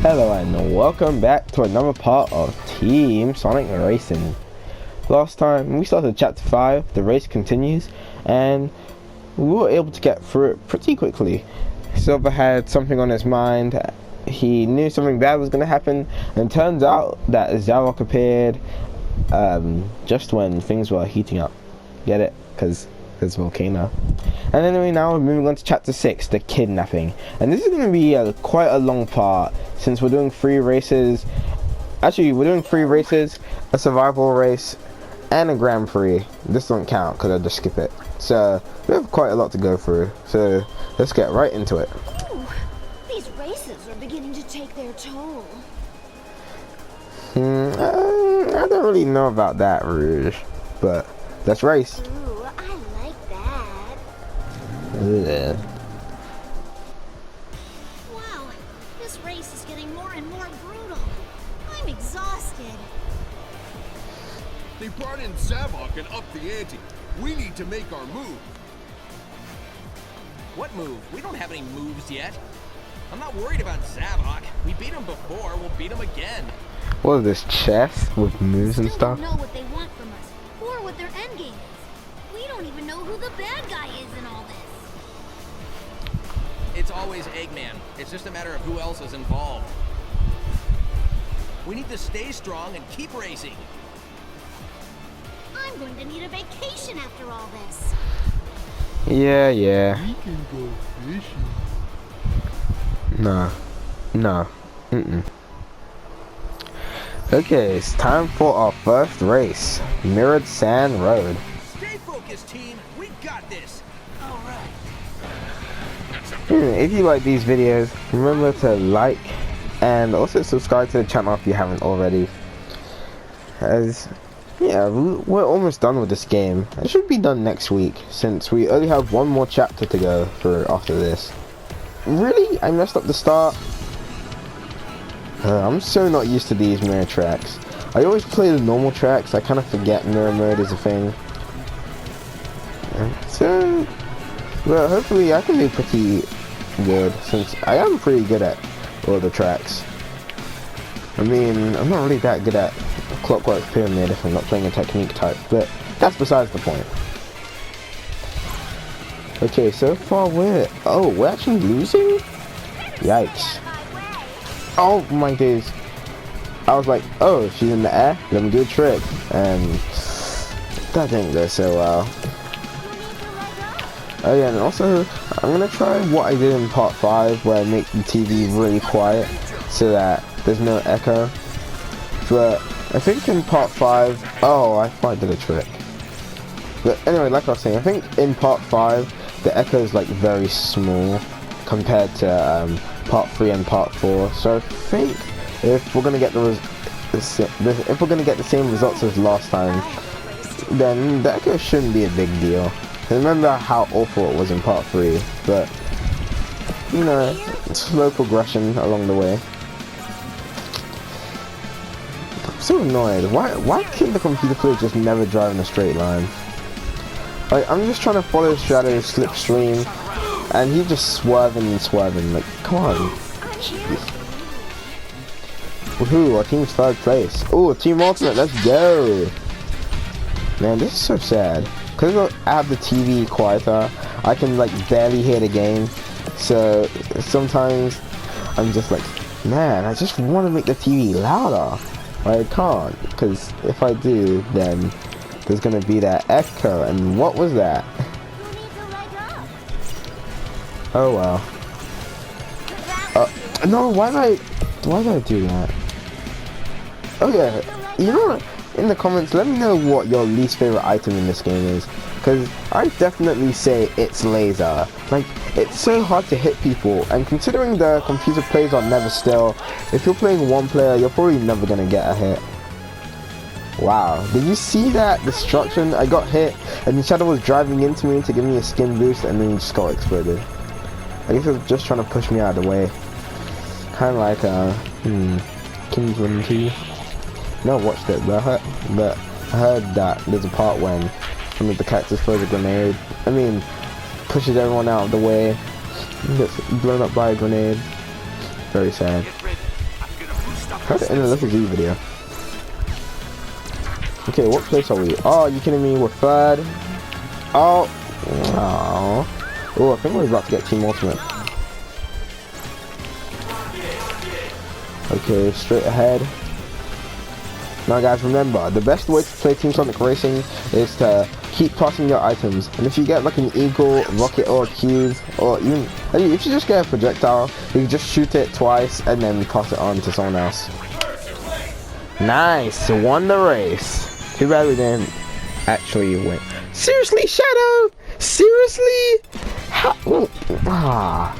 Hello and welcome back to another part of Team Sonic Racing. Last time we started chapter 5, the race continues, and we were able to get through it pretty quickly. Silver had something on his mind, he knew something bad was going to happen, and it turns out that Zavok appeared just when things were heating up. Get it? Because there's a volcano. And anyway, now we're moving on to chapter 6, the kidnapping. And this is going to be quite a long part, since we're doing 3 races. Actually, we're doing 3 races, a survival race, and a Grand Prix. This don't count because I just skip it. So we have quite a lot to go through. So let's get right into it. Ooh, these races are beginning to take their toll. I don't really know about that, Rouge, but let's race. Ooh, I like that. Ugh. Wow, this race is getting more and more brutal. I'm exhausted. They brought in Zavok and upped the ante. We need to make our move. What move? We don't have any moves yet. I'm not worried about Zavok. We beat him before, we'll beat him again. What is this, chess with moves and stuff? We don't know what they want from us, or what their end game is. We don't even know who the bad guy is in all this. It's always Eggman. It's just a matter of who else is involved. We need to stay strong and keep racing. I'm going to need a vacation after all this. Yeah. We can go fishing. No. Okay, it's time for our first race, Mirrored Sand Road. Stay focused, team. We got this. All right. If you like these videos, remember to like and also subscribe to the channel if you haven't already. As yeah, we're almost done with this game. It should be done next week since we only have one more chapter to go for after this. Really? I messed up the start. I'm so not used to these mirror tracks. I always play the normal tracks. I kind of forget mirror mode is a thing. So, well, hopefully I can be pretty good since I am pretty good at all the tracks. I mean, I'm not really that good at Clockwork Pyramid if I'm not playing a technique type, but that's besides the point. Okay, so far we're actually losing? Yikes. Oh my days. I was like, oh, she's in the air, let me do a trick. And that didn't go so well. Oh yeah, and also, I'm going to try what I did in part 5, where I make the TV really quiet, so that there's no echo. But I think in part 5, I thought I did a trick. But anyway, like I was saying, I think in part 5, the echo is like very small compared to part 3 and part 4. So I think if we're gonna get if we're gonna get the same results as last time, then the echo shouldn't be a big deal. Remember how awful it was in part 3, but you know, slow progression along the way. I'm so annoyed. Why can the computer player just never drive in a straight line? Like, I'm just trying to follow Shadow's slipstream, and he's just swerving. Like, come on. Woohoo, our team's 3rd place. Oh, Team Ultimate, let's go. Man, this is so sad. Because I have the TV quieter, I can like barely hear the game. So sometimes I'm just like, man, I just want to make the TV louder. But I can't, because if I do, then there's gonna be that echo. And what was that? Oh well. No, why did I do that? Oh yeah, you know what? In the comments, let me know what your least favorite item in this game is, because I definitely say it's laser. Like, it's so hard to hit people, and considering the computer plays are never still, if you're playing one player, you're probably never gonna get a hit. Wow, did you see that destruction? I got hit, and the Shadow was driving into me to give me a skin boost, and then he just got exploded. I guess he was just trying to push me out of the way. Kind of like, Kingsman 2. No, watched it, but I heard that there's a part when one of the characters throws a grenade. I mean, pushes everyone out of the way, gets blown up by a grenade. Very sad. Try to end a little Z video. Okay, what place are we? Oh, you kidding me? We're third. Oh. Oh, I think we're about to get Team Ultimate. Okay, straight ahead. Now guys, remember, the best way to play Team Sonic Racing is to keep tossing your items. And if you get like an eagle, rocket, or a cube, or even if you just get a projectile, you can just shoot it twice and then toss it on to someone else. Nice, won the race. Too bad we didn't actually win. Seriously, Shadow? Seriously? I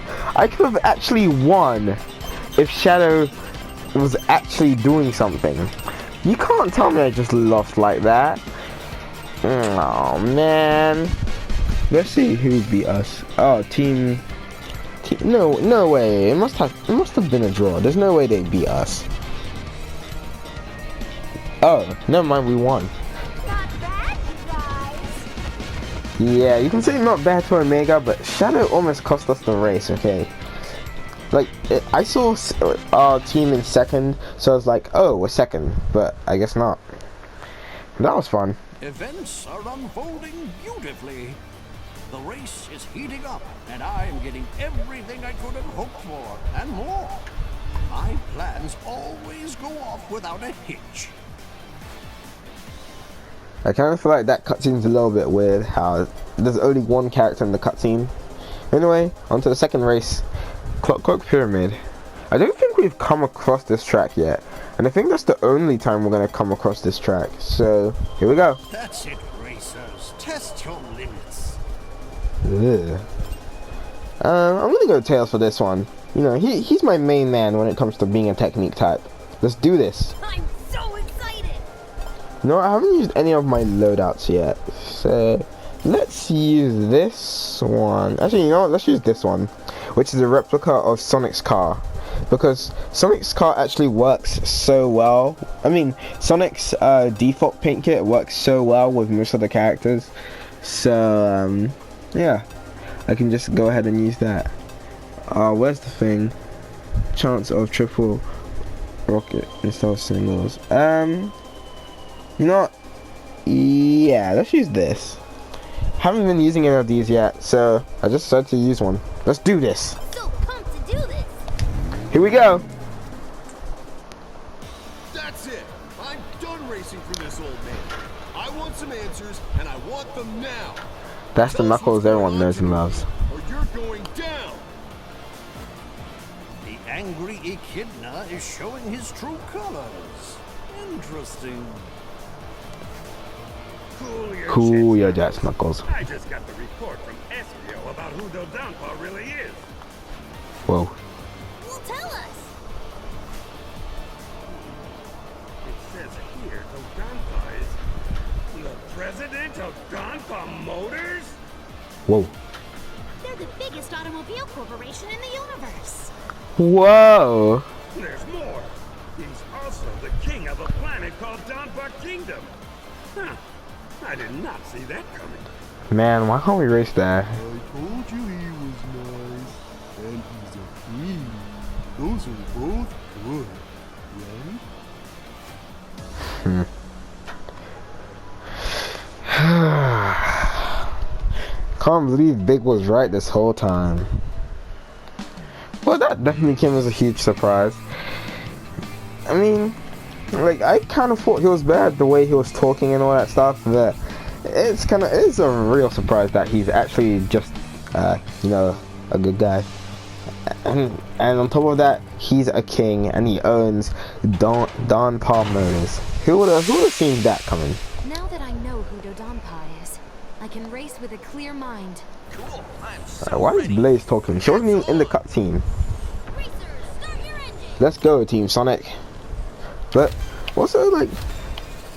could have actually won if Shadow was actually doing something. You can't tell me I just lost like that. Oh man. Let's see who beat us. Oh, team. No way. It must have been a draw. There's no way they beat us. Oh, never mind. We won. Not bad, you guys. Yeah, you can say not bad to Omega, but Shadow almost cost us the race. Okay. Like, I saw our team in second, so I was like, oh, we're second, but I guess not. That was fun. Events are unfolding beautifully. The race is heating up, and I am getting everything I could have hoped for, and more. My plans always go off without a hitch. I kind of feel like that cutscene's a little bit weird, how there's only one character in the cutscene. Anyway, on to the second race. Clockwork Pyramid. I don't think we've come across this track yet, and I think that's the only time we're going to come across this track, so here we go. That's it, racers. Test your limits. Ugh. I'm going to go Tails for this one. You know, he's my main man when it comes to being a technique type. Let's do this. I'm so excited. No, I haven't used any of my loadouts yet, so let's use this one. Actually, you know what? Let's use this one, which is a replica of Sonic's car, because Sonic's car actually works so well. I mean, Sonic's default paint kit works so well with most of the characters, so yeah, I can just go ahead and use that. Where's the thing? Chance of triple rocket instead of singles. You know what? Yeah, let's use this. Haven't been using any of these yet, so I just decided to use one. Let's do this. So pumped to do this. Here we go. That's it. I'm done racing for this old man. I want some answers, and I want them now. That's the Tell us Knuckles what's everyone going knows on, and loves. or you're going down. The angry Echidna is showing his true colors. Interesting. Cool your jets, Knuckles. I just got the report from Espio about who Dodonpa really is. Whoa. Well, tell us. It says here Dodonpa is the president of Donpa Motors? Whoa. They're the biggest automobile corporation in the universe. Whoa. There's more. He's also the king of a planet called Donpa Kingdom. Huh. I did not see that coming. Man, why can't we race that? I told you he was nice, and he's a king. Those are both good, right? Can't believe Big was right this whole time. Well, that definitely came as a huge surprise. I mean, like, I kind of thought he was bad the way he was talking and all that stuff, but it's a real surprise that he's actually just you know, a good guy. And on top of that, he's a king and he owns Donpa Motors. Who would have seen that coming? Now that I know who Dodonpa is, I can race with a clear mind. Cool. I'm so Why is ready. Blaze talking? She wasn't even in the cutscene. Racers, start your engine. Let's go, Team Sonic. But also, like,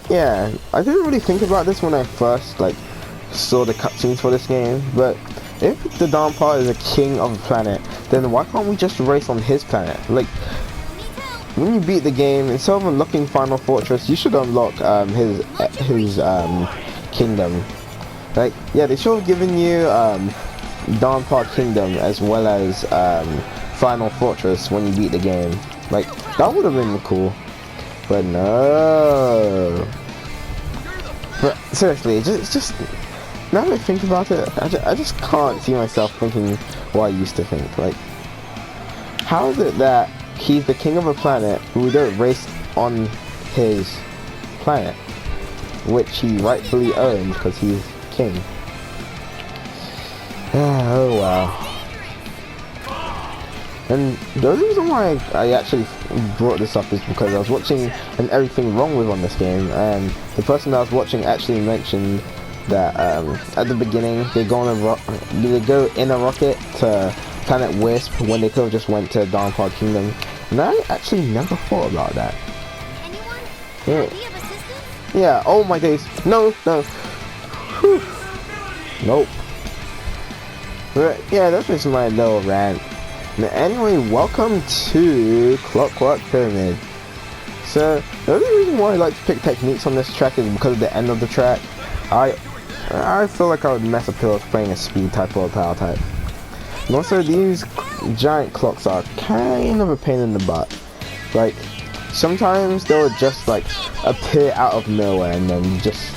yeah, I didn't really think about this when I first saw the cutscenes for this game. But if the Donpa is a king of a planet, then why can't we just race on his planet? Like, when you beat the game, instead of unlocking Final Fortress, you should unlock his kingdom. Like, yeah, they should have given you Donpa Kingdom as well as Final Fortress when you beat the game. Like, that would have been cool. But no. But seriously, it's just now that I think about it, I just can't see myself thinking what I used to think. Like, how is it that he's the king of a planet who we don't race on his planet, which he rightfully owns because he's king? Oh wow. And the only reason why I actually brought this up is because I was watching an Everything Wrong With on this game, and the person I was watching actually mentioned that at the beginning they go in a rocket to Planet Wisp when they could have just went to Dawnpar Kingdom, and I actually never thought about that. Anyone? Yeah. Idea of assistance? Yeah. Oh my days. No. Whew. Nope. But yeah, that's just my little rant. Anyway, welcome to Clockwork Pyramid. So, the only reason why I like to pick techniques on this track is because of the end of the track. I feel like I would mess up if I was playing a speed type or a power type. And also, these giant clocks are kind of a pain in the butt. Like, sometimes they'll just like appear out of nowhere, and then you just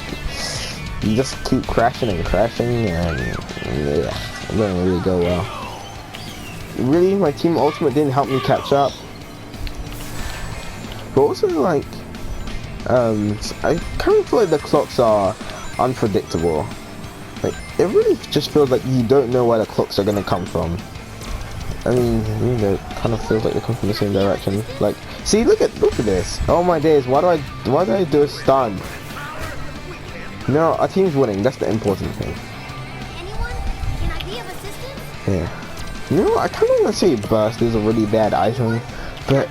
keep crashing and crashing, and yeah, it doesn't really go well. Really, my Team Ultimate didn't help me catch up. But also, like, I kind of feel like the clocks are unpredictable. Like, it really just feels like you don't know where the clocks are gonna come from. I mean, you know, it kind of feels like they come from the same direction. Like, see, look at this. Oh my days, why do I do a stun? No, our team's winning. That's the important thing. Anyone? Can I be of assistance? Yeah. You know, I kind of want to say burst is a really bad item, but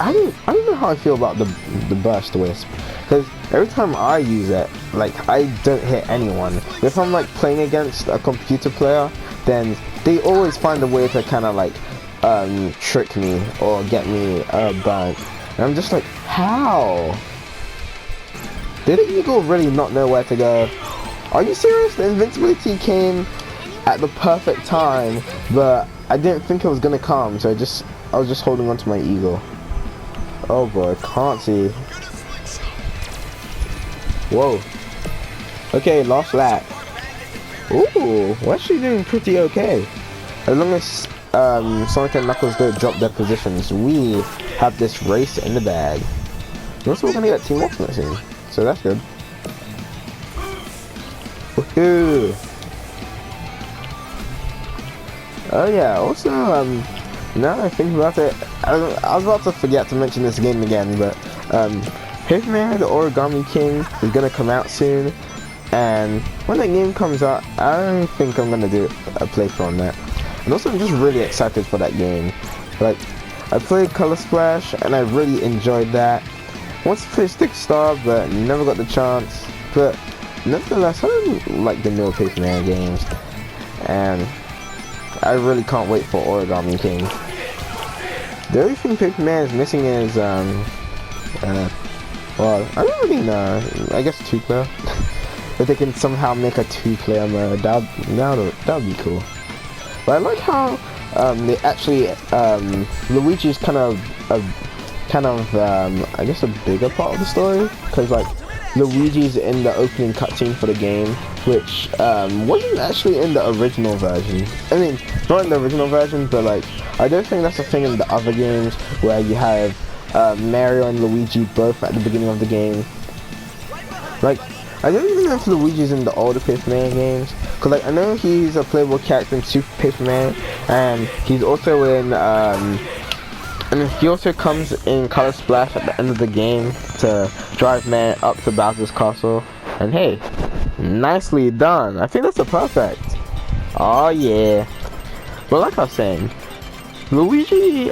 I don't know how I feel about the burst wisp, because every time I use it, like, I don't hit anyone. If I'm like playing against a computer player, then they always find a way to kind of like trick me or get me burnt, and I'm just like, how? Did the eagle really not know where to go? Are you serious? The invincibility came at the perfect time, but I didn't think it was gonna come, so I was just holding on to my eagle. Oh boy, can't see. Whoa. Okay, last lap. Ooh, we're actually doing pretty okay. As long as Sonic and Knuckles don't drop their positions, we have this race in the bag. And also, we're gonna get Team Ultimate soon, so that's good. Woohoo! Oh yeah, also, now that I think about it, I was about to forget to mention this game again, but, Paperman the Origami King is gonna come out soon, and when that game comes out, I think I'm gonna do a playthrough on that. And also, I'm just really excited for that game. Like, I played Color Splash, and I really enjoyed that. I wanted to play Stick Star, but never got the chance. But, nevertheless, I really like the newer Paperman games, and I really can't wait for Origami King. The only thing Paperman is missing is, well, I don't really know. I guess 2-player. If they can somehow make a 2-player mode, that would be cool. But I like how they actually Luigi's kind of I guess a bigger part of the story, because like Luigi's in the opening cutscene for the game, which wasn't actually in the original version. I mean, not in the original version, but like I don't think that's a thing in the other games where you have Mario and Luigi both at the beginning of the game. Like, I don't even know if Luigi's in the older Paperman games, cause like I know he's a playable character in Super Paperman, and he's also in and he also comes in Color Splash at the end of the game to drive man up to Bowser's castle. And hey, nicely done. I think that's a perfect. Oh yeah. But like I was saying, Luigi,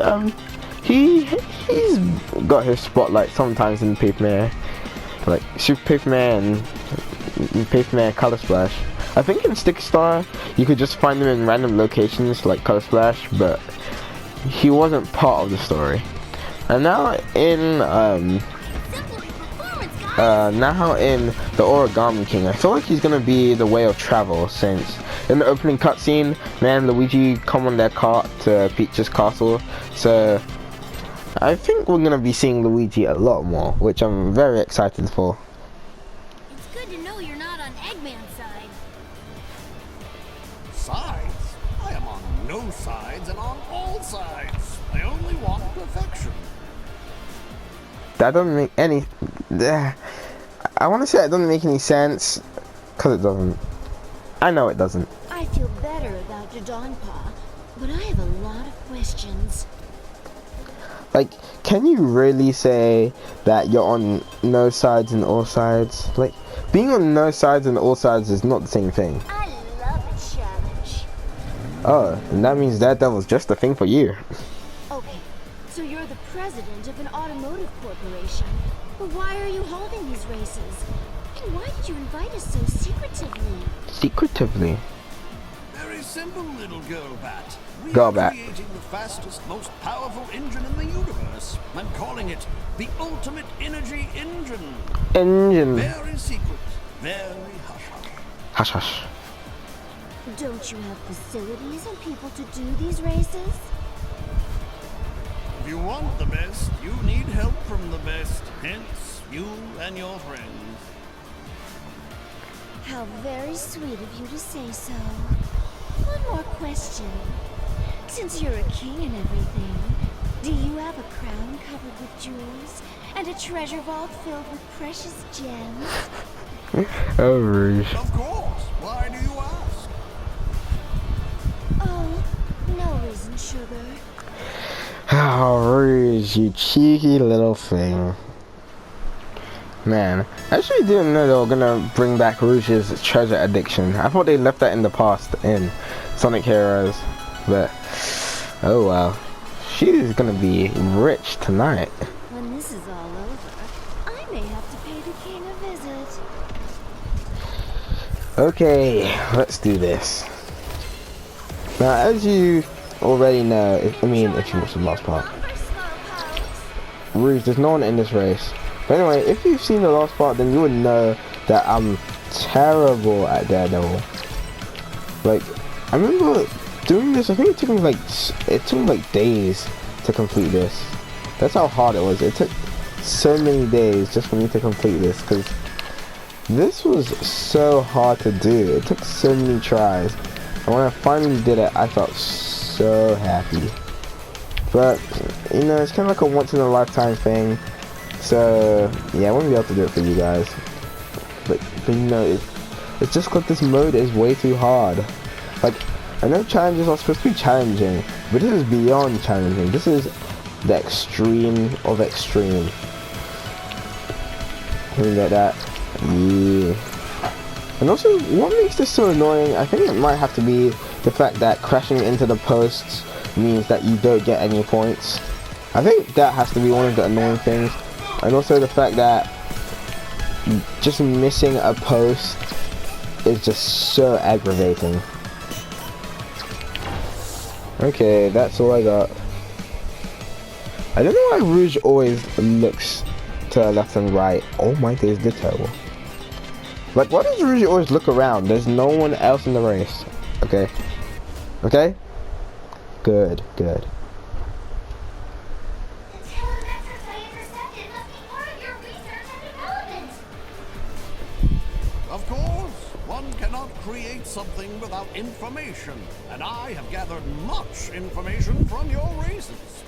he's got his spotlight sometimes in Paperman, like Super Paperman and Paperman Color Splash. I think in Stick Star you could just find him in random locations like Color Splash, but he wasn't part of the story. And now in the Origami King, I feel like he's gonna be the way of travel, since in the opening cutscene, man, Luigi come on their cart to Peach's castle. So I think we're gonna be seeing Luigi a lot more, which I'm very excited for. It's good to know you're not on Eggman's side. Sides? I am on no sides and on all sides. I only want perfection. That doesn't make any... I want to say it doesn't make any sense, because it doesn't. I know it doesn't. I feel better about Dodonpa, but I have a lot of questions. Like, can you really say that you're on no sides and all sides? Like, being on no sides and all sides is not the same thing. I love a challenge. Oh, and that means Daredevil's just the thing for you. Okay, so you're the president of an automotive corporation. But why are you holding these races? And why did you invite us so secretively? Secretively? Very simple, little girl bat. We Girl are bat. creating the fastest, most powerful engine in the universe. I'm calling it the ultimate energy engine. Engine. Very secret, very hush-hush. Hush hush. Don't you have facilities and people to do these races? If you want the best, you need help from the best. Hence, you and your friends. How very sweet of you to say so. One more question. Since you're a king and everything, do you have a crown covered with jewels and a treasure vault filled with precious gems? Oh, Rouge. Of course. Why do you ask? Oh, no reason, sugar. Oh, Rouge, you cheeky little thing. Man, I actually didn't know they were gonna bring back Rouge's treasure addiction. I thought they left that in the past in Sonic Heroes, but oh well. She's gonna be rich tonight. When this is all over, I may have to pay the king a visit. Okay, let's do this. Now, as you already know, if you watched the last part, Rouge, there's no one in this race. But anyway, if you've seen the last part, then you would know that I'm terrible at Daredevil. Like, I remember doing this, I think it took me like days to complete this. That's how hard it was. It took so many days just for me to complete this, because this was so hard to do. It took so many tries. And when I finally did it, I felt so happy. But, you know, it's kind of like a once in a lifetime thing. So, yeah, I won't be able to do it for you guys. But you know, it's just because this mode is way too hard. Like, I know challenges are supposed to be challenging, but this is beyond challenging. This is the extreme of extreme. Can we get that? Yeah. And also, what makes this so annoying, I think it might have to be the fact that crashing into the posts means that you don't get any points. I think that has to be one of the annoying things. And also the fact that just missing a post is just so aggravating. Okay, that's all I got. I don't know why Rouge always looks to left and right. Oh my days, they're terrible. Like, why does Rouge always look around? There's no one else in the race. Okay. Okay? Good, good. Of course, one cannot create something without information, and I have gathered much information from your races.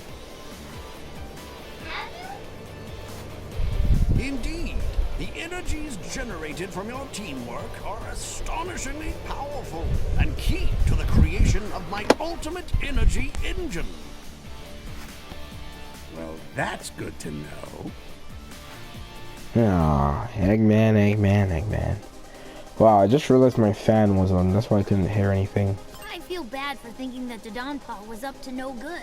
Indeed, the energies generated from your teamwork are astonishingly powerful and key to the creation of my ultimate energy engine. Well, that's good to know. Aw, Eggman, Eggman, Eggman. Wow, I just realized my fan was on. That's why I couldn't hear anything. I feel bad for thinking that Dodonpa was up to no good.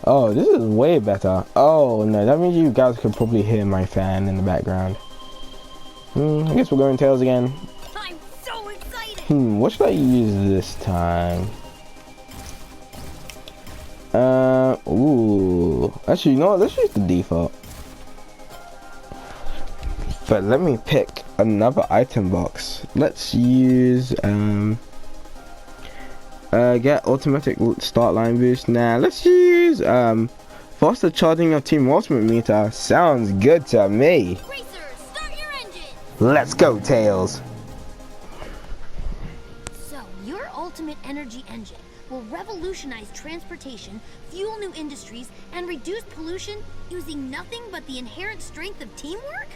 Oh, this is way better. Oh, no, that means you guys could probably hear my fan in the background. I guess we're going Tails again. I'm so excited! What should I use this time? Ooh. Actually, you know what? Let's use the default. But let me pick another item box. Let's use, get automatic start line boost. Nah, let's use, 5 Faster charging of Team Ultimate meter sounds good to me. Racers, start your engine! Let's go, Tails. So, your ultimate energy engine will revolutionize transportation, fuel new industries, and reduce pollution using nothing but the inherent strength of teamwork?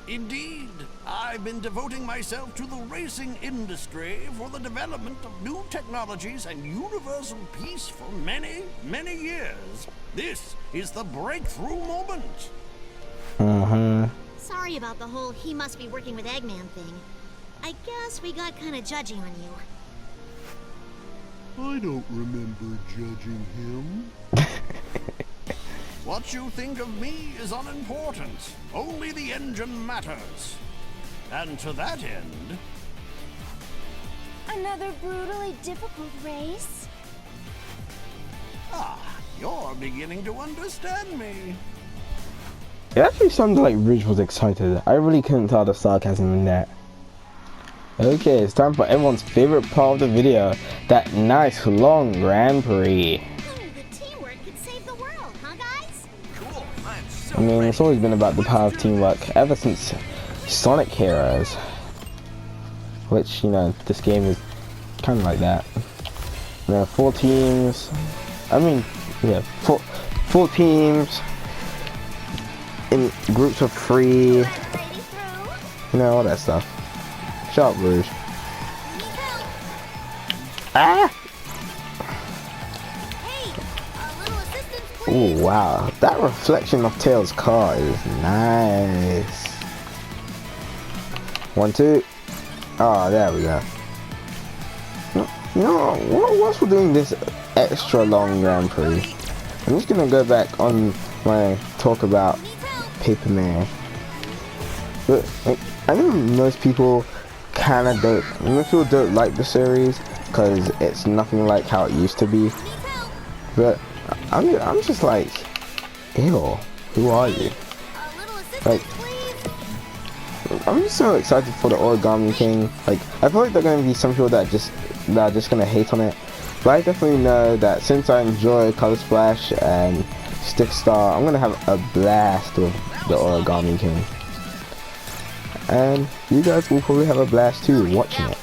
Indeed, I've been devoting myself to the racing industry for the development of new technologies and universal peace for many, many years. This is the breakthrough moment. Sorry about the whole he must be working with Eggman thing. I guess we got kind of judgy on you. I don't remember judging him. What you think of me is unimportant. Only the engine matters. And to that end... Another brutally difficult race? Ah, you're beginning to understand me. It actually sounded like Ridge was excited. I really couldn't tell the sarcasm in that. Okay, it's time for everyone's favorite part of the video. That nice long Grand Prix. The teamwork could save the world, huh guys? Cool. I am so I mean, ready. it's always been about the power of teamwork ever since Sonic Heroes. Which, you know, this game is kind of like that. You know, 4 teams. I mean, yeah, four teams in groups of 3. You know, all that stuff. Shut up, Rouge. Ah! Hey, a little assistance, please. Oh wow, that reflection of Tails' car is nice. 1, 2. Oh, there we go. You know, whilst we're doing this extra long Grand Prix, I'm just gonna go back on my talk about Paperman. But like, I know most people kinda don't like the series because it's nothing like how it used to be. But I'm just like, ew, who are you? A little assistance, Like, please. I'm just so excited for the Origami King. Like, I feel like there are gonna be some people that are just gonna hate on it. But I definitely know that since I enjoy Color Splash and Stick Star, I'm gonna have a blast with the Origami King. And you guys will probably have a blast too watching it.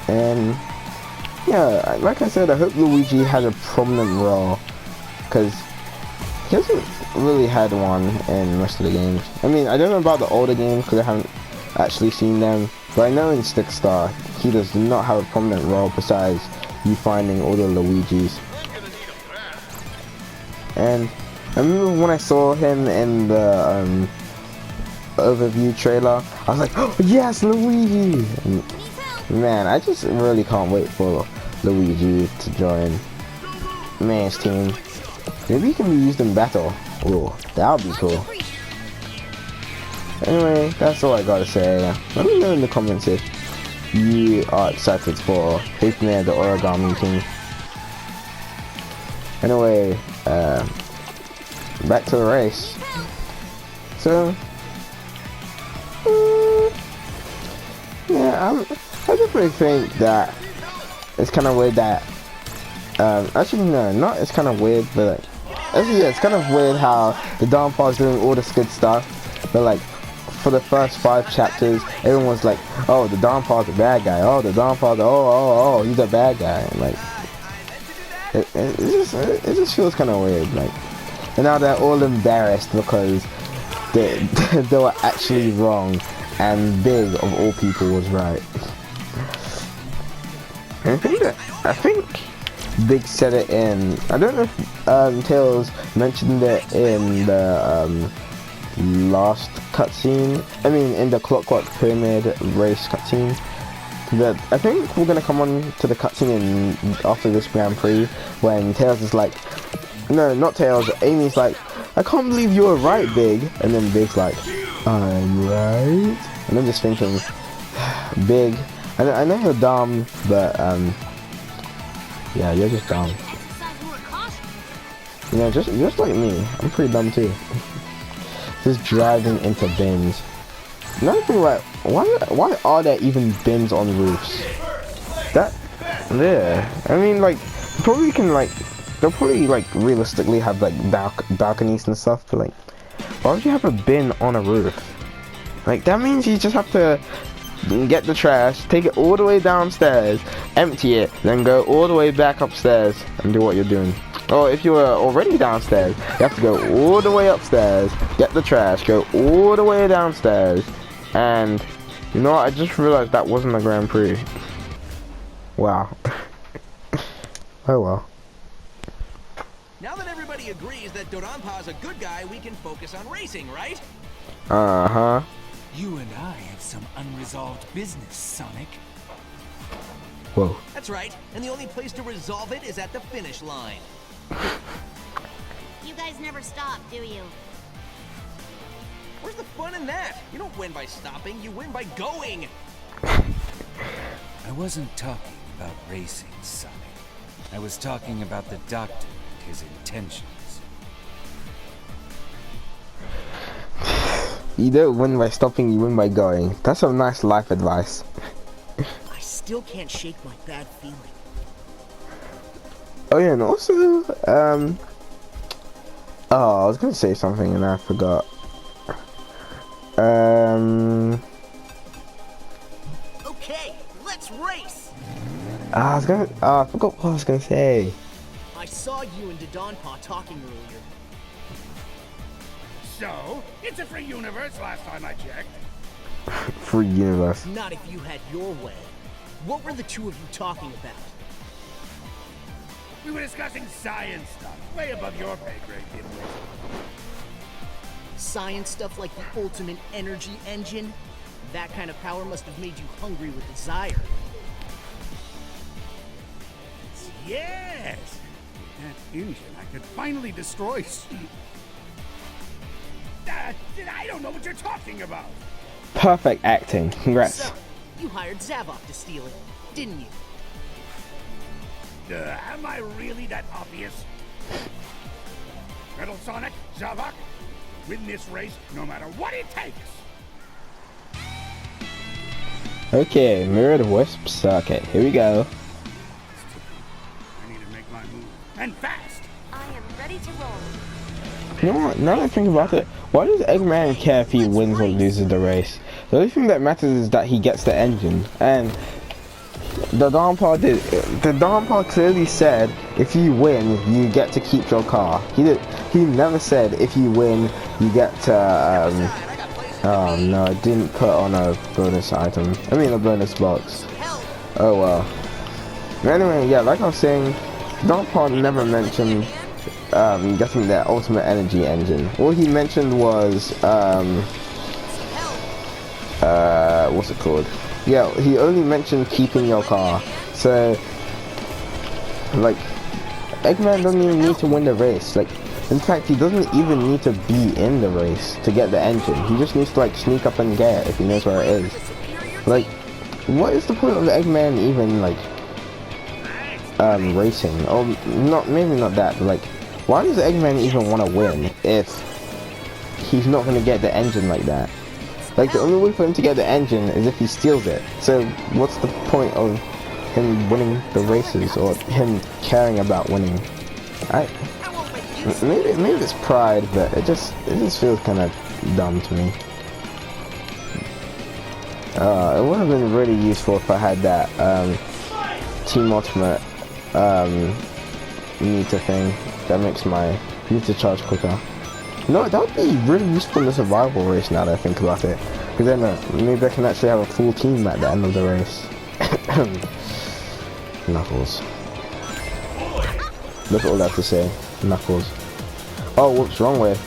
And yeah, like I said, I hope Luigi has a prominent role, because he hasn't really had one in most of the games. I mean, I don't know about the older games because I haven't actually seen them, but I know in Stick Star he does not have a prominent role besides you finding all the Luigis. And I remember when I saw him in the overview trailer, I was like, oh yes, Luigi! And, man, I just really can't wait for Luigi to join Man's team. Maybe he can be used in battle. Oh, that would be cool. Anyway, that's all I gotta say. Let me know in the comments if you are excited for Paperman the Origami King. Anyway, back to the race. So, yeah, I definitely think that it's kind of weird that, actually no, not it's kind of weird, but like, actually, yeah, it's kind of weird how the Downfall's doing all this good stuff, but like, for the first 5 chapters, everyone was like, oh, the Downfall's a bad guy, oh, the Downfall's, oh, he's a bad guy, and like, it just feels kind of weird, like, and now they're all embarrassed because they were actually wrong, and Big, of all people, was right. And I think Big said it in, I don't know if Tails mentioned it in the last cutscene, I mean in the Clockwork Pyramid race cutscene, but I think we're gonna come on to the cutscene after this Grand Prix when Tails is like, no, not Tails, Amy's like, I can't believe you were right, Big, and then Big's like, I'm right, and I'm just thinking, Big, I know you're dumb, but yeah, you're just dumb. You know, just like me, I'm pretty dumb too. Just driving into bins. Another thing, like, why are there even bins on roofs? Yeah, I mean, like, probably can like, they'll probably like realistically have like balconies and stuff, but like, why would you have a bin on a roof? Like, that means you just have to get the trash, take it all the way downstairs, empty it, then go all the way back upstairs and do what you're doing. Or if you were already downstairs, you have to go all the way upstairs, get the trash, go all the way downstairs, and you know what, I just realized that wasn't a Grand Prix. Wow. Oh well. Now that everybody agrees that Dodonpa's a good guy, we can focus on racing, right? Uh-huh. You and I have some unresolved business, Sonic. Whoa. That's right, and the only place to resolve it is at the finish line. You guys never stop, do you? Where's the fun in that? You don't win by stopping, you win by going! I wasn't talking about racing, Sonic. I was talking about the doctor and his intentions. You don't win by stopping, you win by going. That's some nice life advice. I still can't shake my bad feeling. Oh yeah, and also, oh, I was gonna say something and I forgot. Okay, let's race! I forgot what I was gonna say. I saw you and Dodonpa talking earlier. So, it's a free universe last time I checked. Free universe. Not if you had your way. What were the two of you talking about? We were discussing science stuff, way above your pay grade, didn't we? Science stuff like the ultimate energy engine? That kind of power must have made you hungry with desire. Yes! With that engine, I could finally destroy... I don't know what you're talking about! Perfect acting. Congrats. So, you hired Zavok to steal it, didn't you? Am I really that obvious? Metal Sonic, Zavok, win this race no matter what it takes! Okay, Mirrored Wisp Circuit. Here we go. I need to make my move, and fast! I am ready to roll. You know what? Now that I think about it, why does Eggman care if he wins or loses the race? The only thing that matters is that he gets the engine. And the Dodonpa clearly said, if you win, you get to keep your car. He never said, if you win, you get to, oh no, it didn't put on a bonus item. I mean a bonus box. Oh well. Anyway, yeah, like I was saying, Dodonpa never mentioned getting that ultimate energy engine. All he mentioned was what's it called? Yeah, he only mentioned keeping your car. So like, Eggman doesn't even need to win the race. Like, in fact, he doesn't even need to be in the race to get the engine. He just needs to like sneak up and get it if he knows where it is. Like, what is the point of Eggman even like racing? Or not, maybe not that, but like, why does Eggman even want to win if he's not going to get the engine like that? Like, the only way for him to get the engine is if he steals it. So what's the point of him winning the races or him caring about winning? Maybe it's pride, but it just feels kind of dumb to me. It would have been really useful if I had that Team Ultimate meter thing that makes my meter charge quicker. No, that would be really useful in the survival race now that I think about it. Because then maybe I can actually have a full team at the end of the race. Knuckles. That's all I have to say. Knuckles. Oh, whoops, wrong way.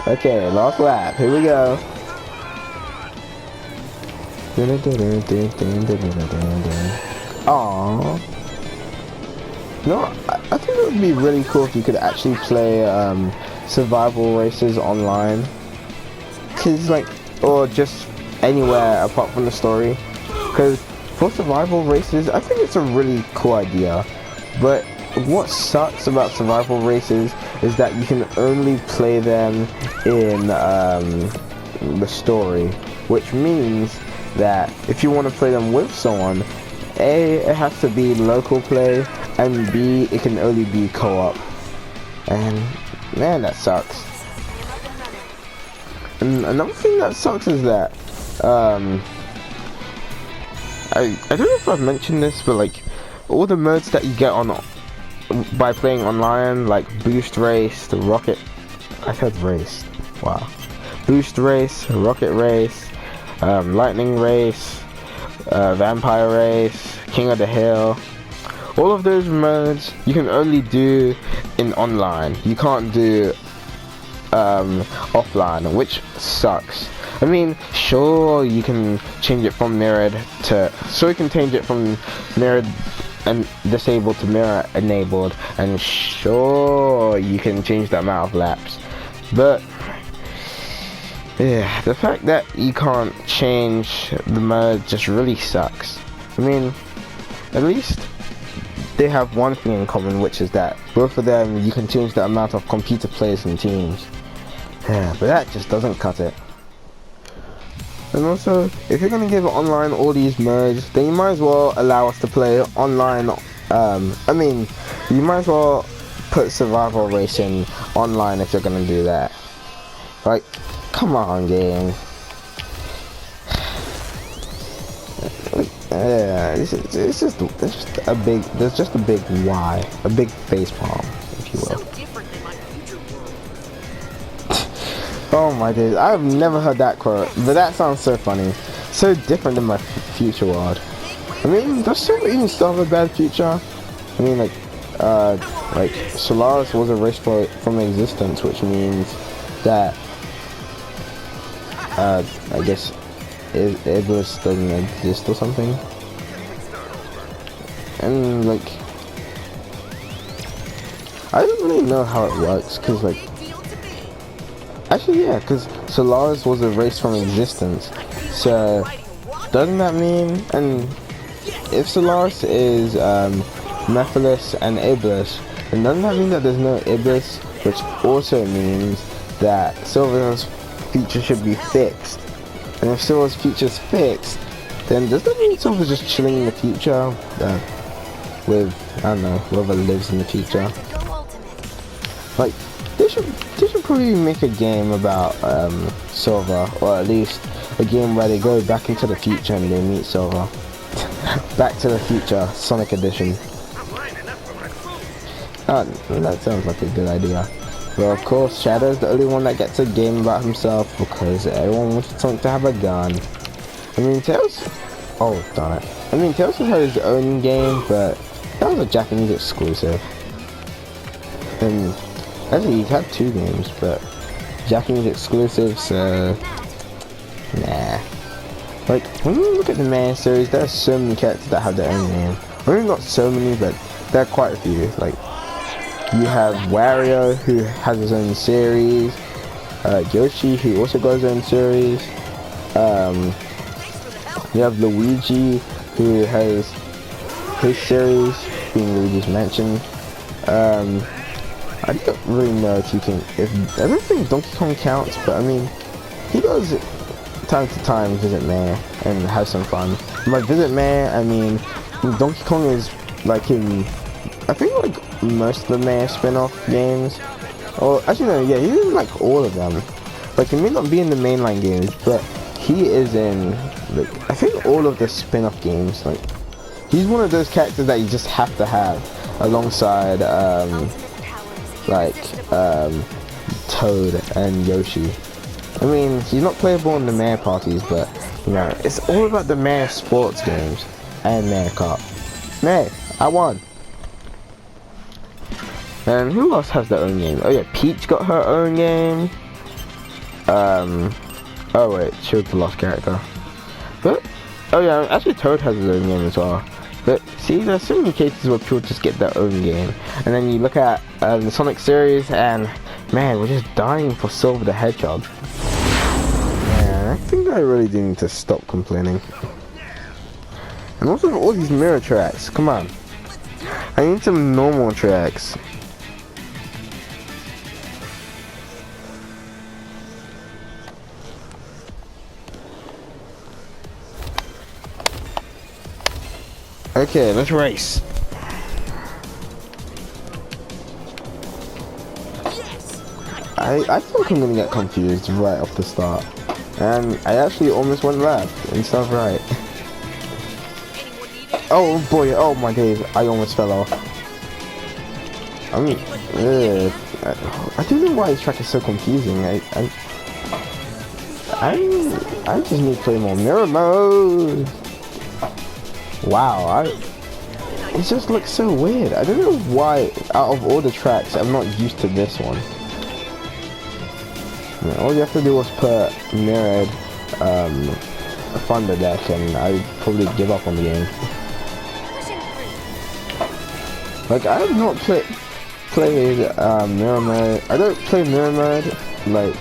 Okay, last lap. Here we go. Aww. No, I think it would be really cool if you could actually play survival races online. Cause like, or just anywhere apart from the story. Cause for survival races, I think it's a really cool idea. But what sucks about survival races is that you can only play them in the story, which means that if you want to play them with someone, A, it has to be local play, and B, it can only be co-op. And man, that sucks. And another thing that sucks is that I don't know if I've mentioned this, but like all the modes that you get on by playing online, like Boost Race, the Rocket, I said race, wow, Boost Race, Rocket Race, Lightning Race, Vampire Race, King of the Hill, all of those modes you can only do in online. You can't do offline, which sucks. I mean, sure, you can change it from mirrored to, so you can change it from mirrored and disabled to mirror enabled, and sure, you can change the amount of laps, but yeah, the fact that you can't change the mode just really sucks. I mean, at least they have one thing in common, which is that both of them, you can change the amount of computer players and teams. Yeah, but that just doesn't cut it. And also, if you're gonna give online all these modes, then you might as well allow us to play online. I mean, you might as well put survival racing online if you're gonna do that. Like, come on, game. Yeah, it's just a big. There's just a big Y, a big face palm, if you will. Oh my days, I've never heard that quote, but that sounds so funny. So different than my future world. I mean, does Silver even still have a bad future? I mean, like Solaris was erased from existence, which means that, I guess, Iblis doesn't exist or something. And, like, I don't really know how it works, because, like, actually, yeah, because Solaris was erased from existence. So, doesn't that mean, and if Solaris is Mephiles and Iblis, then doesn't that mean that there's no Iblis, which also means that Silver's future should be fixed. And if Silver's future's fixed, then does that mean Silver's just chilling in the future with, I don't know, whoever lives in the future? Like, they should probably make a game about Silver, or at least a game where they go back into the future and they meet Silver. Back to the Future, Sonic Edition. That sounds like a good idea. Well, of course, Shadow's the only one that gets a game about himself because everyone wanted Sonic to have a gun. I mean, Tails... Oh, darn it. I mean, Tails has his own game, but that was a Japanese exclusive. And actually, he's had 2 games, but Japanese exclusive, so... Nah. Like, when you look at the main series, there are so many characters that have their own name. I mean, not so many, but there are quite a few. Like, you have Wario, who has his own series. Yoshi, who also got his own series. You have Luigi, who has his series, being Luigi's Mansion. I don't really know if you can... I don't think Donkey Kong counts, but I mean, he does time to time visit Mayor and have some fun. By visit Mayor, I mean Donkey Kong is like in, I think, like most of the Mayor spin-off games. Or actually no, yeah, he's in like all of them. Like, he may not be in the mainline games, but he is in, like, I think all of the spin-off games. Like, he's one of those characters that you just have to have alongside Toad and Yoshi. I mean, he's not playable in the Mayor parties, but you know, it's all about the Mayor sports games and Mayor Kart. Mayor, I won. And who else has their own game? Oh yeah, Peach got her own game. Oh wait, she was the lost character. But oh yeah, actually Toad has his own game as well. But see, there's so many cases where people just get their own game, and then you look at the Sonic series, and man, we're just dying for Silver the Hedgehog. Man, I think I really do need to stop complaining. And also all these mirror tracks, come on. I need some normal tracks. Okay, let's race. I think I'm gonna get confused right off the start. And I actually almost went left instead of right. Oh boy, oh my days, I almost fell off. I mean, I don't know why this track is so confusing. I just need to play more mirror mode. Wow, it just looks so weird. I don't know why out of all the tracks I'm not used to this one. Yeah, all you have to do was put mirrored Thunder deck and I'd probably give up on the game. Like I have not played mirror mode. I don't play mirror mode like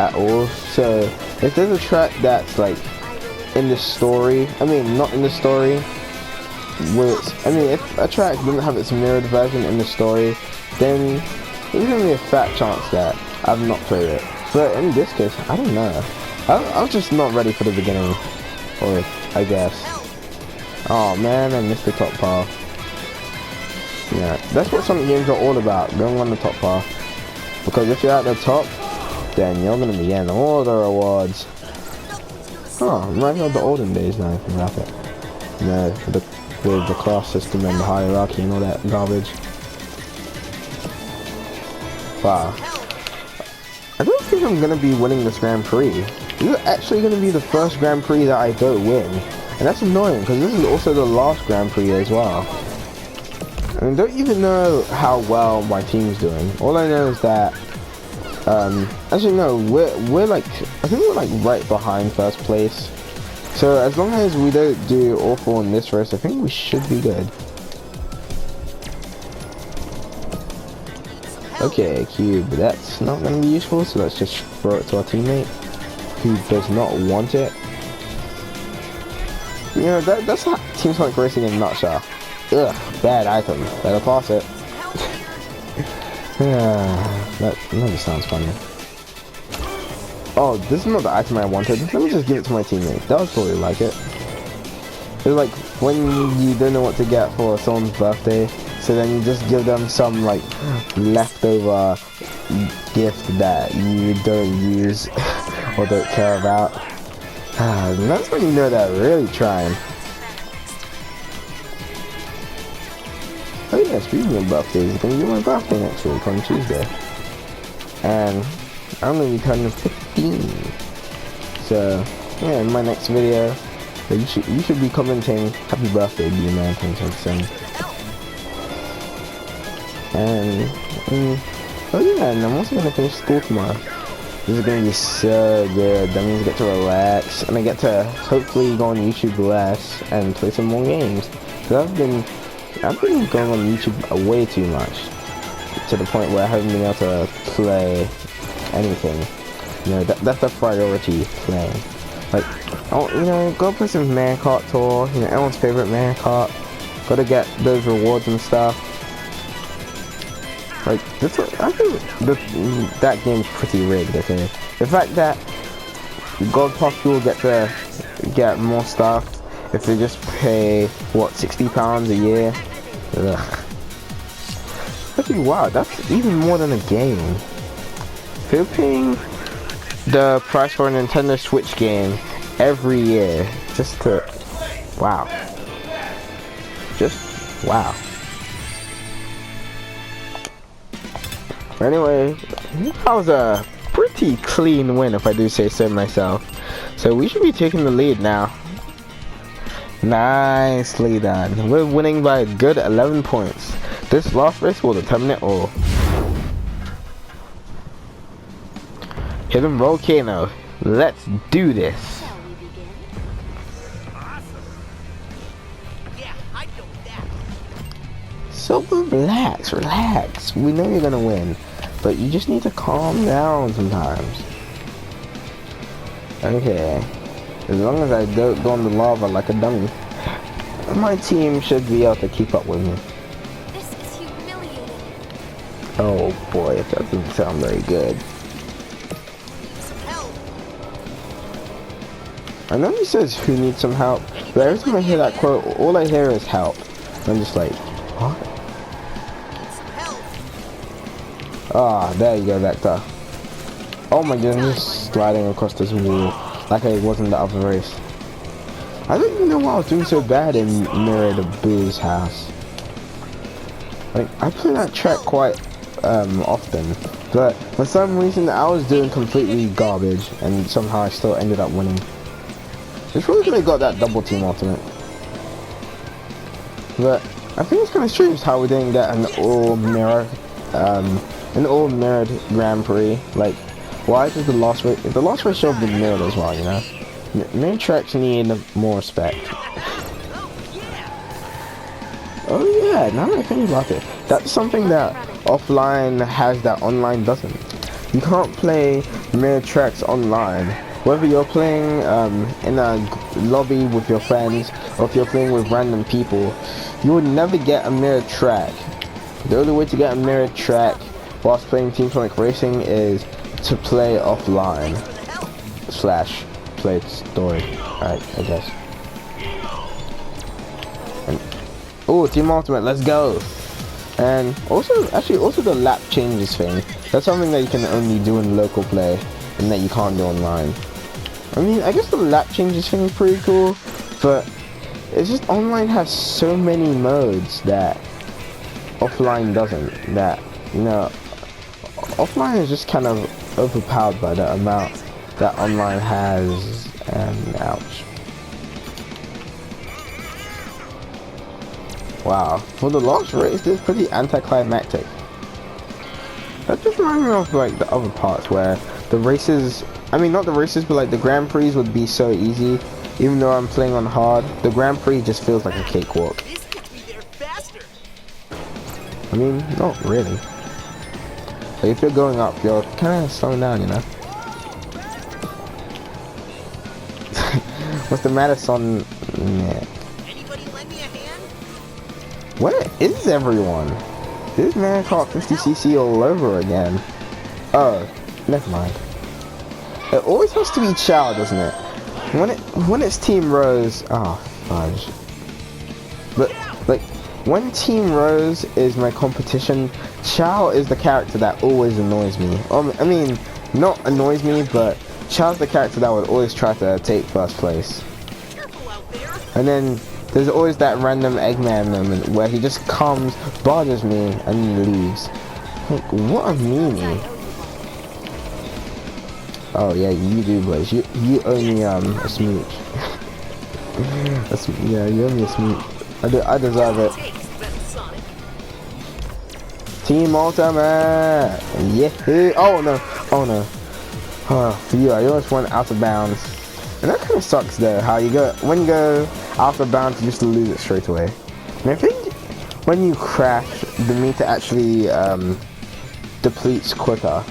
at all. So if there's a track that's like in the story, I mean not in the story, if a track doesn't have its mirrored version in the story, then there's gonna be a fat chance that I've not played it. But in this case, I don't know. I was just not ready for the beginning, or I guess. Oh man, I missed the top path. Yeah, that's what some games are all about, going on the top path. Because if you're at the top, then you're gonna be getting all the rewards. Oh, reminds me of the olden days now, if you think about it. You know, with the class system and the hierarchy and all that garbage. Wow. I don't think I'm gonna be winning this Grand Prix. This is actually gonna be the first Grand Prix that I don't win. And that's annoying, because this is also the last Grand Prix as well. I don't even know how well my team's doing. All I know is that, actually no, we're like, I think we're like right behind first place. So as long as we don't do awful in this race, I think we should be good. Okay, cube, that's not going to be useful, so let's just throw it to our teammate, who does not want it. You know, that's how Team Sonic Racing in a nutshell. Ugh, bad item, better pass it. that just sounds funny. Oh, this is not the item I wanted. Let me just give it to my teammate. That would probably like it. It's like when you don't know what to get for someone's birthday, so then you just give them some like leftover gift that you don't use or don't care about. And that's when you know they're really trying. Oh yeah, speaking of birthdays, it's gonna be my birthday next week on Tuesday. And I'm gonna be turning 15. So yeah, in my next video, you should be commenting happy birthday B Man 2027. And oh yeah, and I'm also gonna finish school tomorrow. This is gonna be so good. That means I get to relax and I get to hopefully go on YouTube less and play some more games. Cause I've been going on YouTube way too much, to the point where I haven't been able to play anything. You know, that's the priority, playing. Like, oh, you know, go play some Man Kart Tour. You know, everyone's favorite Man Kart. Gotta get those rewards and stuff. Like, this, I think that game's pretty rigged. Okay, the fact that God Puff will get more stuff if they just pay what, £60 a year. Ugh. Actually, wow, that's even more than a game. If you're paying the price for a Nintendo Switch game every year, just to, wow, just wow. Anyway, that was a pretty clean win, if I do say so myself. So we should be taking the lead now. Nicely done. We're winning by a good 11 points. This last race will determine it all. Hidden Volcano. Let's do this. So relax. We know you're gonna win, but you just need to calm down sometimes. Okay. As long as I don't go in the lava like a dummy, my team should be able to keep up with me. This is humiliating. Oh boy, that doesn't sound very good. I know he says who needs some help, but every time I hear that quote, all I hear is help. I'm just like, what? Ah, there you go, Vector. Oh my goodness, sliding across this wall like I wasn't the other race. I don't even know why I was doing so bad in Mirror the Boo's house. Like, I play that track quite often, but for some reason I was doing completely garbage and somehow I still ended up winning. It's really good I got that double team ultimate. But I think it's kind of strange how we didn't get an all mirrored Grand Prix. Like, why did the last race should have been mirrored as well, you know? Mirror tracks need more respect. Oh yeah, now that I think about it, that's something that offline has that online doesn't. You can't play mirror tracks online. Whether you're playing in a lobby with your friends or if you're playing with random people, you would never get a mirror track. The only way to get a mirror track whilst playing Team Sonic Racing is to play offline / play story. Alright, I guess. Oh, Team Ultimate, let's go! And also the lap changes thing. That's something that you can only do in local play and that you can't do online. I mean, I guess the lap changes thing is pretty cool, but it's just online has so many modes that offline doesn't. That, you know, offline is just kind of overpowered by the amount that online has, and ouch. Wow, for the last race, this is pretty anticlimactic. That just reminds me of like the other parts where the races, I mean not the races, but like the Grand Prix would be so easy. Even though I'm playing on hard, the Grand Prix just feels like a cakewalk. I mean, not really. Like if you're going up, you're kind of slowing down, you know. What's the matter, son? Yeah. Where is everyone? This man caught 50cc all over again. Oh, never mind. It always has to be Chow, doesn't it? When it's Team Rose, oh fudge. But like when Team Rose is my competition, Chow is the character that always annoys me. I mean, not annoys me, but Chow's the character that would always try to take first place. And then there's always that random Eggman moment where he just comes, bothers me, and then leaves. Like, what a meanie. Oh yeah, you do, Blaze. You owe me a smooch. Yeah, you owe me a smooch. I deserve it. Team Ultimate! Yeah! Oh no! Oh no! Oh, for you, I almost went out of bounds. And that kind of sucks though, how you go, when you go out of bounds, you just lose it straight away. And I think when you crash, the meter actually depletes quicker.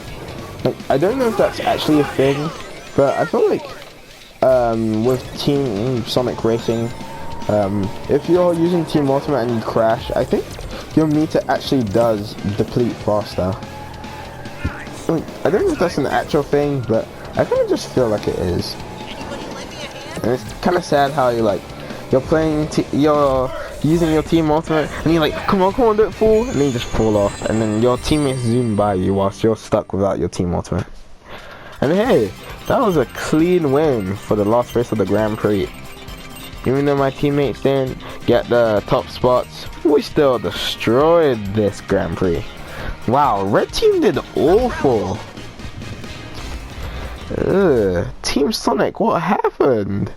Like, I don't know if that's actually a thing, but I feel like with Team Sonic Racing, if you're using Team Ultimate and you crash, I think your meter actually does deplete faster. I don't know if that's an actual thing, but I kind of just feel like it is. And it's kind of sad how you're playing, you're using your Team Ultimate, and you're like, come on, do it full, and then you just fall off, and then your teammates zoom by you whilst you're stuck without your Team Ultimate. And hey, that was a clean win for the last race of the Grand Prix. Even though my teammates didn't get the top spots, we still destroyed this Grand Prix. Wow, Red Team did awful. Ugh, Team Sonic, what happened?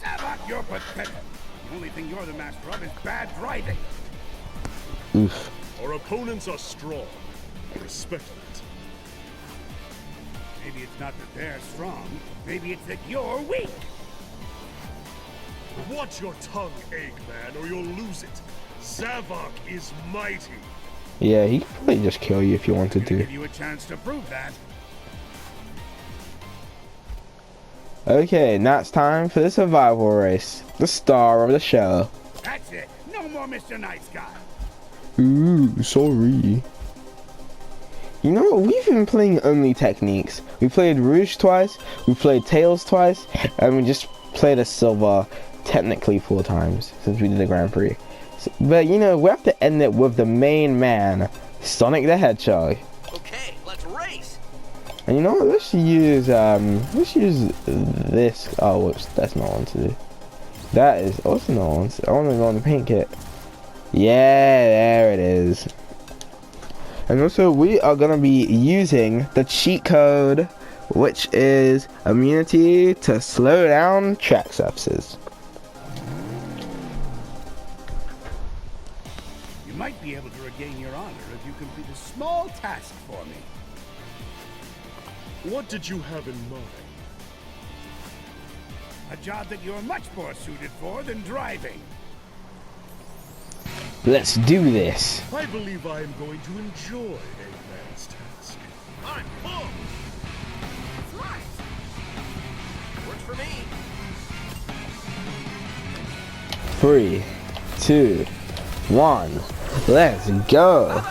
Sabak, you're pathetic. The only thing you're the master of is bad driving. Oof. Our opponents are strong. I respect that. Maybe it's not that they're strong. Maybe it's that you're weak. Watch your tongue, Eggman, or you'll lose it. Zavok is mighty. Yeah, he could probably just kill you if you wanted to. Give you a chance to prove that. Okay, now it's time for the survival race. The star of the show. That's it. No more Mr. Nice Guy. Ooh, sorry. You know what? We've been playing only techniques. We played Rouge twice, we played Tails twice, and we just played a Silver technically 4 times since we did the Grand Prix. So, but you know, we have to end it with the main man, Sonic the Hedgehog. Okay, let's race. And you know what? Let's use this. Oh, whoops, that's not one to do. That is also not one. I want to go on the paint kit. Yeah, there it is. And also, we are gonna be using the cheat code, which is immunity to slow down track surfaces. You might be able to regain your honor if you complete a small task for me. What did you have in mind? A job that you're much more suited for than driving. Let's do this. I believe I am going to enjoy Eggman's task. I'm pumped. Smart. Works for me. 3, 2, 1. Let's go.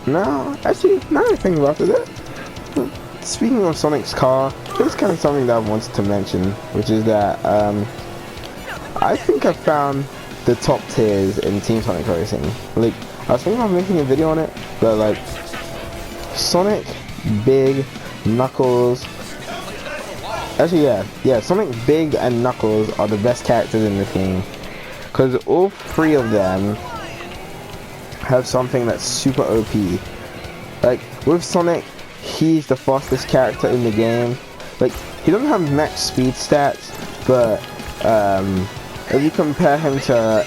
Now, actually, now I think about it, speaking of Sonic's car, there's kind of something that I wanted to mention, which is that I think I found the top tiers in Team Sonic Racing. Like, I was thinking of making a video on it, but like, Sonic, Big, Knuckles. Actually, yeah, Sonic, Big, and Knuckles are the best characters in the game, because all 3 of them have something that's super OP. Like, with Sonic, he's the fastest character in the game. Like, he doesn't have max speed stats, but if you compare him to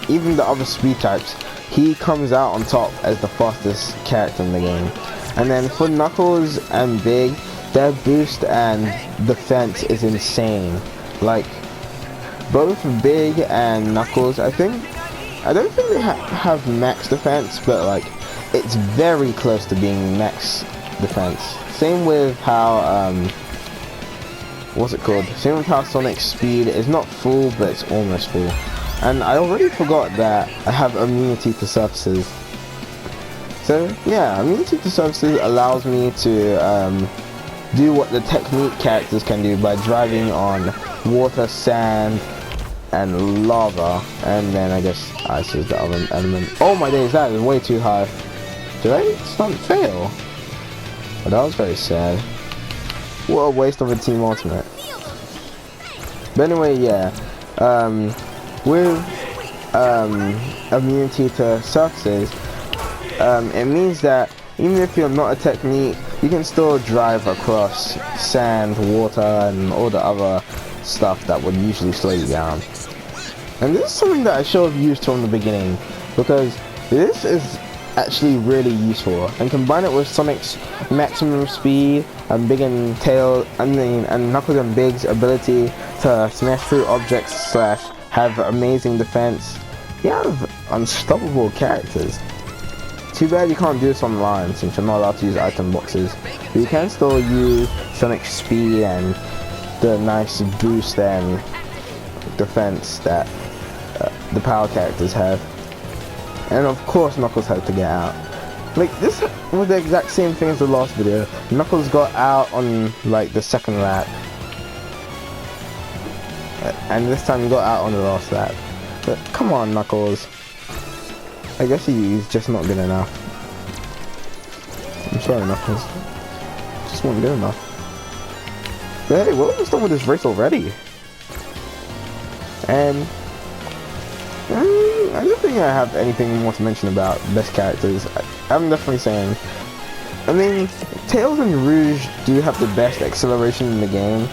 even the other speed types, he comes out on top as the fastest character in the game. And then for Knuckles and Big, their boost and defense is insane. Like, both Big and Knuckles, I don't think they have max defense, but like, it's very close to being max defense. Same with how same with how Sonic's speed is not full, but it's almost full. And I already forgot that I have immunity to surfaces. So yeah, immunity to surfaces allows me to do what the technique characters can do by driving on water, sand, and lava, and then I guess ice is the other element. Oh my days, that is way too high. Did I stunt fail? Well, that was very sad. What a waste of a team ultimate. But anyway, yeah. With immunity to surfaces, it means that even if you're not a technique, you can still drive across sand, water, and all the other stuff that would usually slow you down. And this is something that I should have used from the beginning, because this is actually really useful, and combine it with Sonic's maximum speed and Big and Tail, and Knuckles and Big's ability to smash through objects / have amazing defense. You have unstoppable characters. Too bad you can't do this online since you're not allowed to use item boxes, but you can still use Sonic's speed and the nice boost and defense that the power characters have. And of course Knuckles had to get out. Like, this was the exact same thing as the last video. Knuckles got out on like the 2nd lap, and this time he got out on the last lap. But come on, Knuckles, I guess he's just not good enough. I'm sorry, Knuckles, just wasn't good enough. But hey, we're almost done with this race already, and I don't think I have anything more to mention about best characters. I'm definitely saying, I mean, Tails and Rouge do have the best acceleration in the game.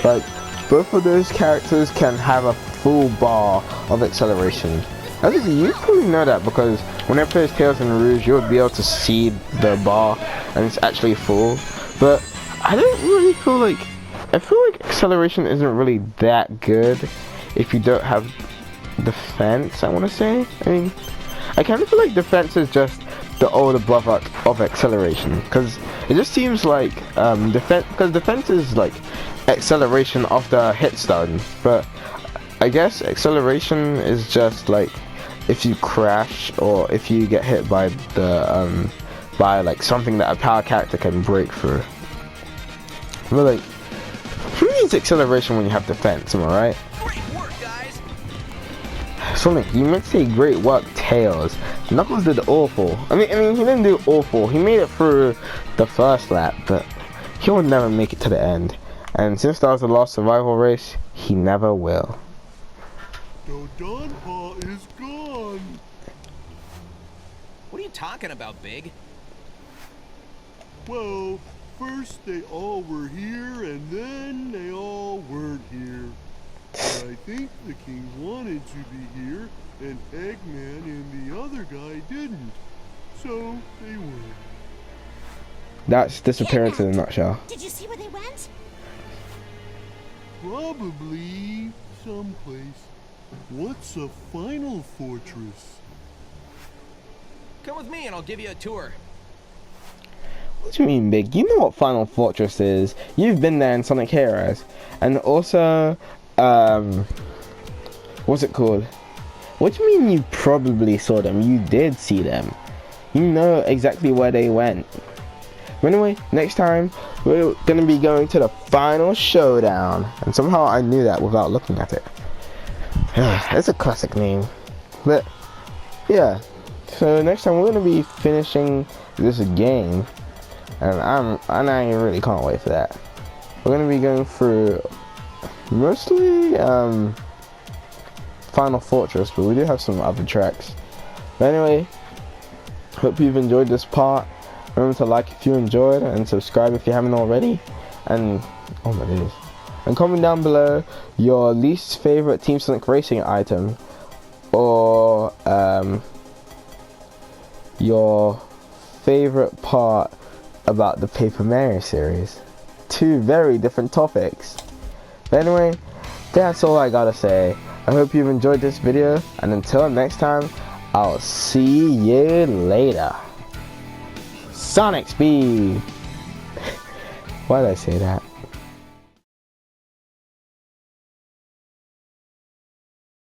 Like, both of those characters can have a full bar of acceleration. Actually, you probably know that because when I play Tails and Rouge, you'll be able to see the bar and it's actually full. But I don't really feel like, I feel like acceleration isn't really that good if you don't have defense, I want to say. I mean, I kind of feel like defense is just the older brother of acceleration, because it just seems like defense is like acceleration of the hit stun, but I guess acceleration is just like if you crash or if you get hit by the by like something that a power character can break through. But like, who needs acceleration when you have defense? Am I right? Great work, guys. Sonic, you meant to say great work, Tails. Knuckles did awful. I mean, he didn't do awful. He made it through the first lap, but he will never make it to the end. And since that was the last survival race, he never will. The Donpa is gone. What are you talking about, Big? Well, first they all were here, and then they all weren't here. But I think the king wanted to be here, and Eggman and the other guy didn't. So they weren't. That's disappearance in a nutshell. Did you see where they went? Probably someplace. What's a final fortress? Come with me and I'll give you a tour. What do you mean, Big? You know what Final Fortress is. You've been there in Sonic Heroes. And also, what's it called? What do you mean you probably saw them? You did see them. You know exactly where they went. But anyway, next time, we're going to be going to the final showdown. And somehow I knew that without looking at it. It's a classic name. But, yeah. So next time we're going to be finishing this game. And I really can't wait for that. We're going to be going through mostly Final Fortress, but we do have some other tracks. But anyway, hope you've enjoyed this part. Remember to like if you enjoyed and subscribe if you haven't already. And oh my goodness. And comment down below your least favorite Team Sonic Racing item, or your favorite part about the Paper Mario series. Two very different topics. But anyway, that's all I gotta say. I hope you've enjoyed this video, and until next time, I'll see you later. Sonic Speed! Why did I say that?